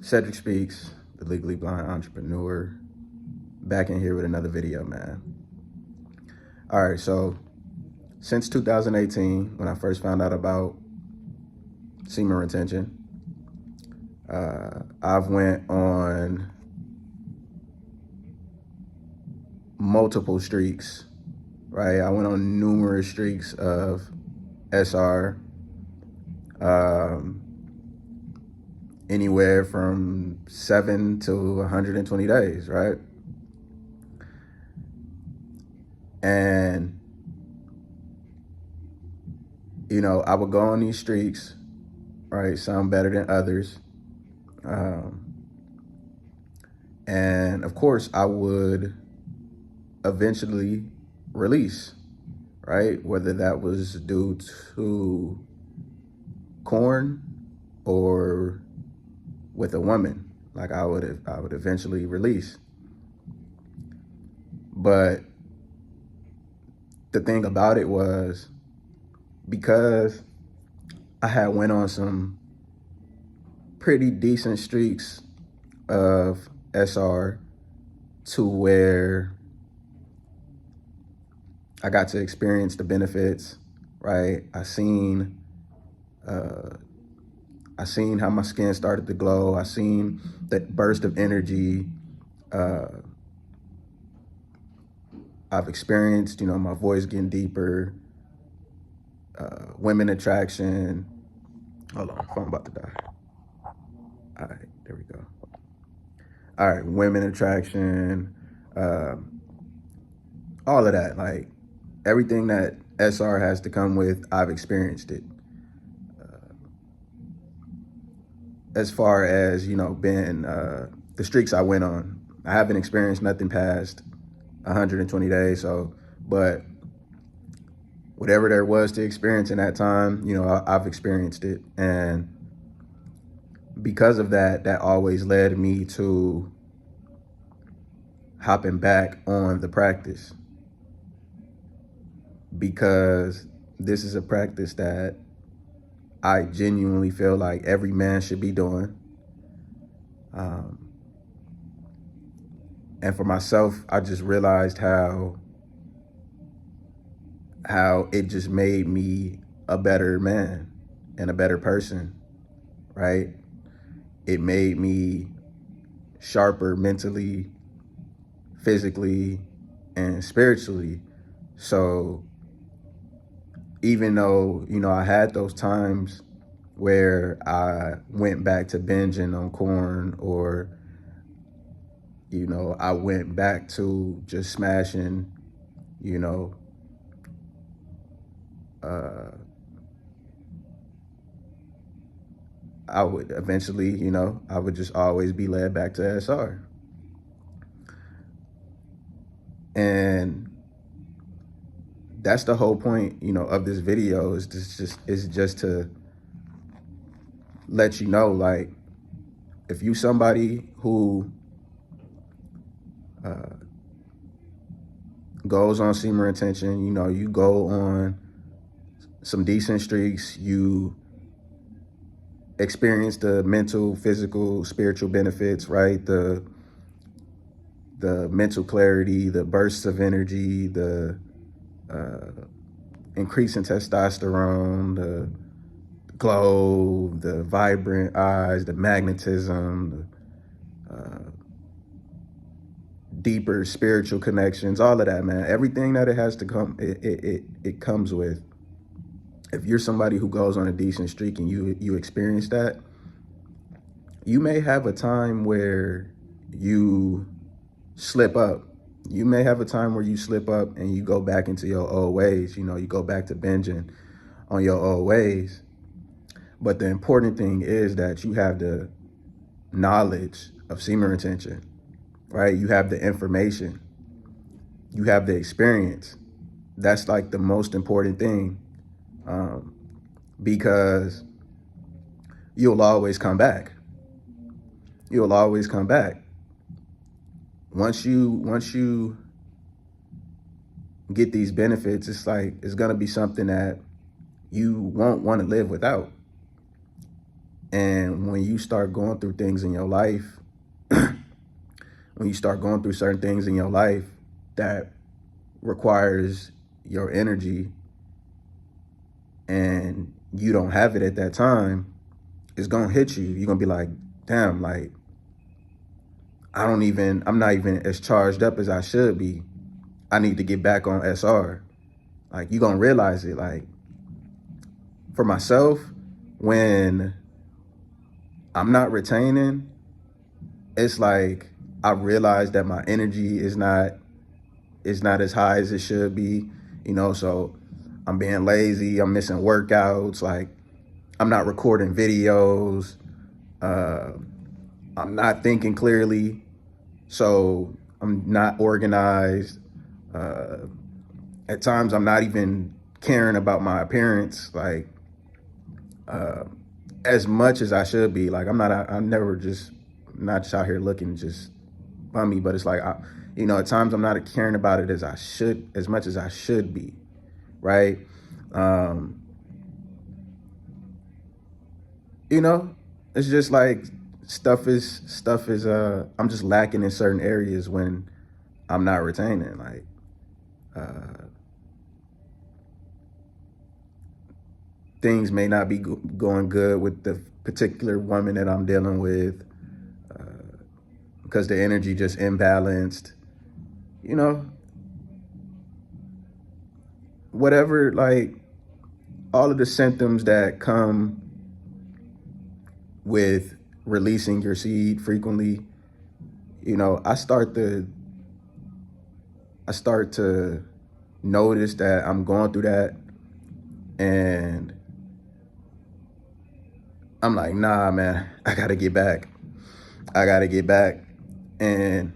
Cedric Speaks, the Legally Blind Entrepreneur, back in here with another video, man. All right, so since 2018, when I first found out about semen retention, I've went on multiple streaks, right? I went on numerous streaks of SR, anywhere from 7 to 120 days, right? And, you know, I would go on these streaks, right? Some better than others. And of course, I would eventually release, right? Whether that was due to corn or with a woman, like I would eventually release. But the thing about it was, because I had went on some pretty decent streaks of SR to where I got to experience the benefits, right? I seen how my skin started to glow. I seen that burst of energy. I've experienced, you know, my voice getting deeper, women attraction. Hold on, phone about to die. All right, there we go. All right, women attraction, all of that, like everything that SR has to come with, I've experienced it. As far as, you know, being the streaks I went on, I haven't experienced nothing past 120 days. So, but whatever there was to experience in that time, you know, I've experienced it. And because of that, that always led me to hopping back on the practice, because this is a practice that I genuinely feel like every man should be doing. And for myself, I just realized how it just made me a better man and a better person, right? It made me sharper mentally, physically, and spiritually. So even though, you know, I had those times where I went back to binging on corn, or, you know, I went back to just smashing, you know, I would eventually, you know, I would just always be led back to SR. And that's the whole point, you know, of this video, is just to let you know, like, if you somebody who goes on semen retention, you know, you go on some decent streaks, you experience the mental, physical, spiritual benefits, right? The mental clarity, the bursts of energy, the increase in testosterone, the glow, the vibrant eyes, the magnetism, the deeper spiritual connections, all of that, man. Everything that it has to come, it comes with. If you're somebody who goes on a decent streak and you experience that, you may have a time where you slip up. You may have a time where you slip up and you go back into your old ways. You know, you go back to binging on your old ways. But the important thing is that you have the knowledge of semen retention, right? You have the information. You have the experience. That's like the most important thing, because you'll always come back. You'll always come back. Once you get these benefits, it's like, it's gonna be something that you won't want to live without. And when you start going through things in your life, when you start going through certain things in your life that requires your energy and you don't have it at that time, it's gonna hit you. You're gonna be like, damn, like, I'm not even as charged up as I should be. I need to get back on SR. Like, you're gonna realize it. Like, for myself, when I'm not retaining, it's like I realize that my energy is not as high as it should be, so I'm being lazy, I'm missing workouts, like I'm not recording videos, I'm not thinking clearly, so I'm not organized. At times I'm not even caring about my appearance, like as much as I should be. Like I'm never just not just out here looking just bummy, but it's like, at times I'm not caring about it as much as I should be, right? It's just like stuff is I'm just lacking in certain areas when I'm not retaining. Like things may not be going good with the particular woman that I'm dealing with, because the energy just imbalanced, whatever, like all of the symptoms that come with releasing your seed frequently, I start to notice that I'm going through that, and I'm like, nah, man, I gotta get back. And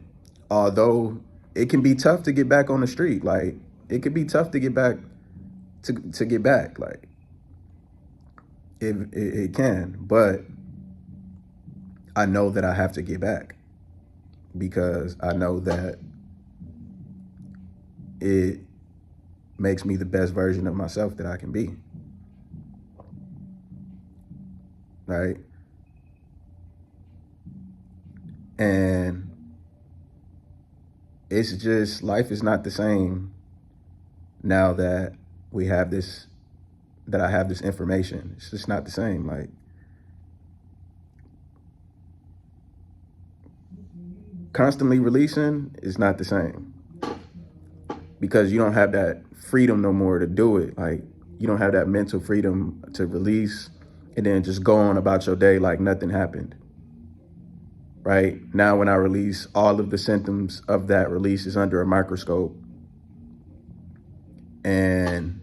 although it can be tough to get back on the street, like it could be tough to get back to get back, like it can, but I know that I have to get back because I know that it makes me the best version of myself that I can be, right? And it's just, life is not the same now that I have this information. It's just not the same. Like, constantly releasing is not the same because you don't have that freedom no more to do it. Like, you don't have that mental freedom to release and then just go on about your day like nothing happened. Right now, when I release, all of the symptoms of that release is under a microscope, and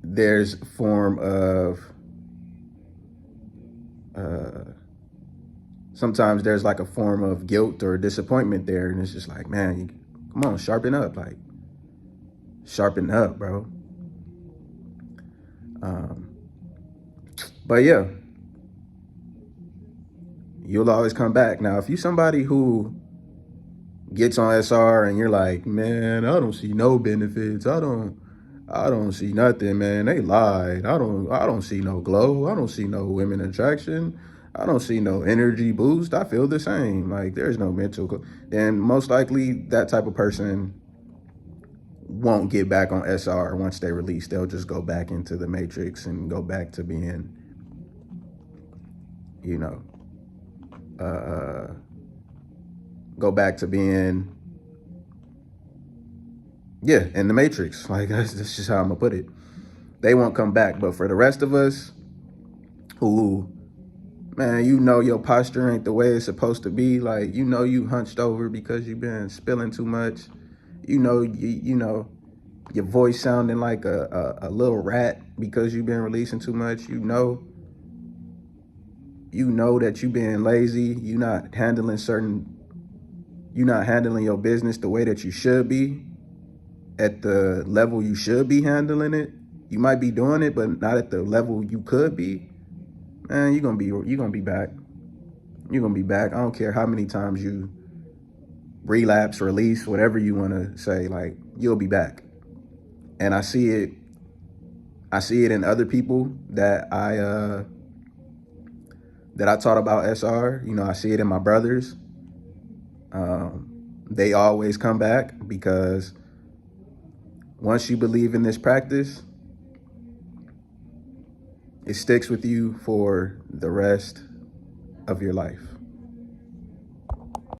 there's a form of sometimes there's like a form of guilt or disappointment there, and it's just like, man, come on, sharpen up, like sharpen up, bro. But yeah, you'll always come back. Now, if you somebody who gets on SR and you're like, man, I don't see no benefits, I don't see nothing, man, they lied, I don't see no glow, I don't see no women attraction, I don't see no energy boost, I feel the same, like there's no mental, then most likely that type of person won't get back on SR once they release. They'll just go back into the matrix and go back to being, go back to being, in the matrix. Like, that's just how I'm gonna put it. They won't come back. But for the rest of us who, man, your posture ain't the way it's supposed to be. Like, you hunched over because you've been spilling too much. Your voice sounding like a little rat because you've been releasing too much. You know that you've been lazy. You're not handling your business the way that you should be, at the level you should be handling it. You might be doing it, but not at the level you could be. Man, you're gonna be back. You're gonna be back. I don't care how many times you relapse, release, whatever you want to say, like, you'll be back. And I see it I see it in other people that I taught about SR. You know, I see it in my brothers. They always come back because once you believe in this practice, it sticks with you for the rest of your life.